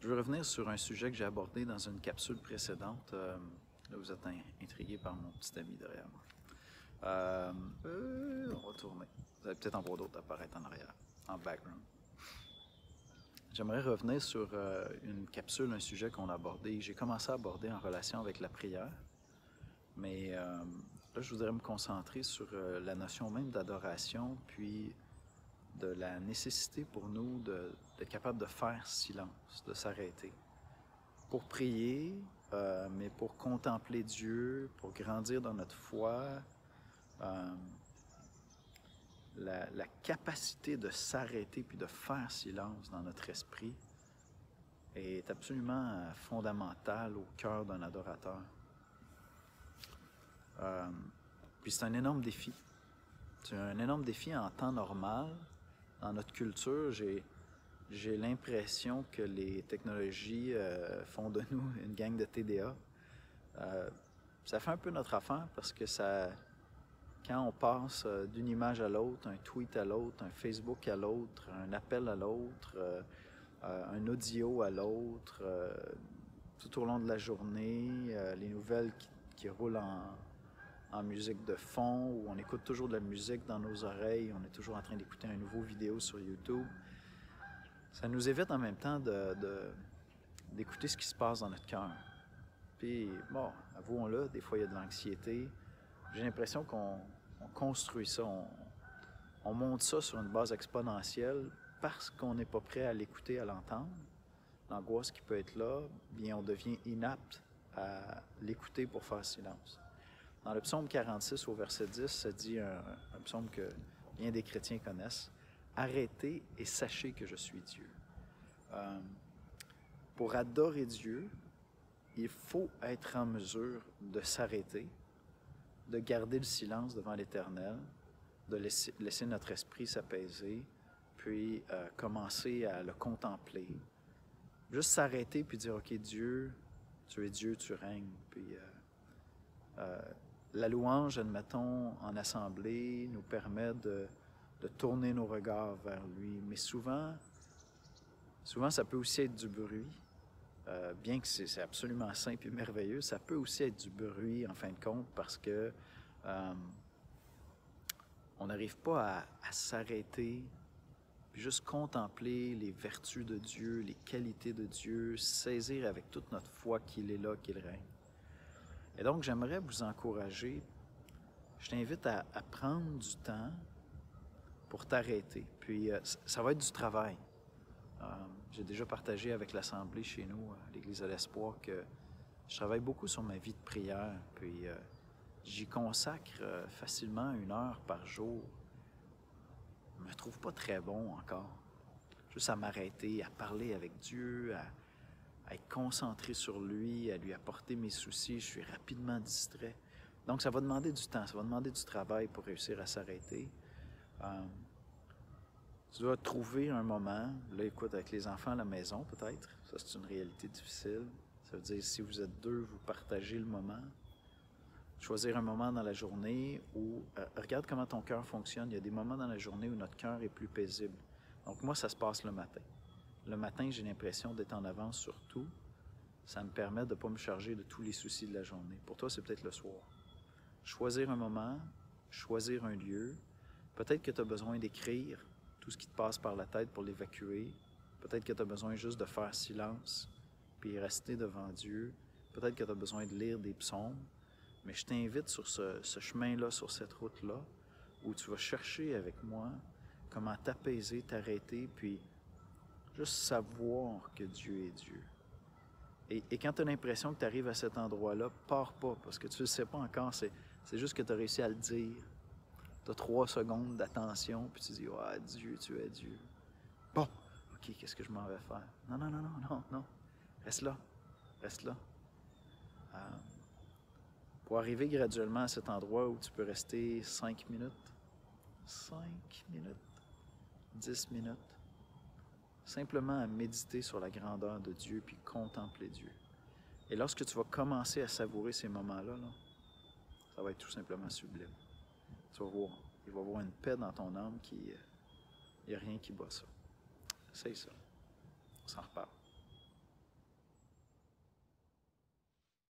Je veux revenir sur un sujet que j'ai abordé dans une capsule précédente. Là, vous êtes intrigué par mon petit ami derrière moi. On va tourner. Vous allez peut-être en voir d'autres apparaître en arrière, en background. J'aimerais revenir sur une capsule, un sujet qu'on a abordé. J'ai commencé à aborder en relation avec la prière, mais là, je voudrais me concentrer sur la notion même d'adoration, puis de la nécessité pour nous d'être capable de faire silence, de s'arrêter. Pour prier, mais pour contempler Dieu, pour grandir dans notre foi, la capacité de s'arrêter puis de faire silence dans notre esprit est absolument fondamentale au cœur d'un adorateur. Puis c'est un énorme défi. C'est un énorme défi en temps normal. Dans notre culture, j'ai l'impression que les technologies font de nous une gang de TDA. Ça fait un peu notre affaire parce que quand on passe d'une image à l'autre, un tweet à l'autre, un Facebook à l'autre, un appel à l'autre, un audio à l'autre, tout au long de la journée, les nouvelles qui roulent en musique de fond, où on écoute toujours de la musique dans nos oreilles, on est toujours en train d'écouter une nouvelle vidéo sur YouTube. Ça nous évite en même temps d'écouter ce qui se passe dans notre cœur. Puis, bon, avouons-le, des fois il y a de l'anxiété. J'ai l'impression qu'on construit ça, on monte ça sur une base exponentielle parce qu'on n'est pas prêt à l'écouter, à l'entendre. L'angoisse qui peut être là, bien on devient inapte à l'écouter pour faire silence. Dans le psaume 46 au verset 10, ça dit un psaume que bien des chrétiens connaissent. « Arrêtez et sachez que je suis Dieu ». Pour adorer Dieu, il faut être en mesure de s'arrêter, de garder le silence devant l'Éternel, de laisser notre esprit s'apaiser, puis commencer à le contempler. Juste s'arrêter puis dire « Ok, Dieu, tu es Dieu, tu règnes ». Puis la louange, admettons, en assemblée, nous permet de tourner nos regards vers lui. Mais souvent, ça peut aussi être du bruit. Bien que c'est absolument simple et merveilleux, ça peut aussi être du bruit, en fin de compte, parce que on n'arrive pas à s'arrêter, puis juste contempler les vertus de Dieu, les qualités de Dieu, saisir avec toute notre foi qu'il est là, qu'il règne. Et donc, j'aimerais vous encourager, je t'invite à prendre du temps pour t'arrêter. Puis, ça va être du travail. J'ai déjà partagé avec l'Assemblée chez nous, à l'Église de l'Espoir, que je travaille beaucoup sur ma vie de prière. Puis, j'y consacre facilement 1 heure par jour. Je ne me trouve pas très bon encore. Juste à m'arrêter, à parler avec Dieu, à être concentré sur lui, à lui apporter mes soucis. Je suis rapidement distrait. Donc, ça va demander du temps, ça va demander du travail pour réussir à s'arrêter. Tu dois trouver un moment, là, écoute, avec les enfants à la maison, peut-être. Ça, c'est une réalité difficile. Ça veut dire, si vous êtes 2, vous partagez le moment. Choisir un moment dans la journée où, regarde comment ton cœur fonctionne. Il y a des moments dans la journée où notre cœur est plus paisible. Donc, moi, ça se passe le matin. Le matin, j'ai l'impression d'être en avance sur tout. Ça me permet de ne pas me charger de tous les soucis de la journée. Pour toi, c'est peut-être le soir. Choisir un moment, choisir un lieu. Peut-être que tu as besoin d'écrire tout ce qui te passe par la tête pour l'évacuer. Peut-être que tu as besoin juste de faire silence, puis rester devant Dieu. Peut-être que tu as besoin de lire des psaumes. Mais je t'invite sur ce chemin-là, sur cette route-là, où tu vas chercher avec moi comment t'apaiser, t'arrêter, puis juste savoir que Dieu est Dieu. Et quand tu as l'impression que tu arrives à cet endroit-là, pars pas, parce que tu ne le sais pas encore, c'est juste que tu as réussi à le dire. Tu as 3 secondes d'attention, puis tu dis « Ah, oh, Dieu, tu es Dieu. » Bon, OK, qu'est-ce que je m'en vais faire? Non. Reste là. Pour arriver graduellement à cet endroit où tu peux rester 5 minutes, 10 minutes, simplement à méditer sur la grandeur de Dieu, puis contempler Dieu. Et lorsque tu vas commencer à savourer ces moments-là, ça va être tout simplement sublime. Tu vas voir, il va y avoir une paix dans ton âme qui... Il n'y a rien qui bat ça. Essaye ça. On s'en reparle.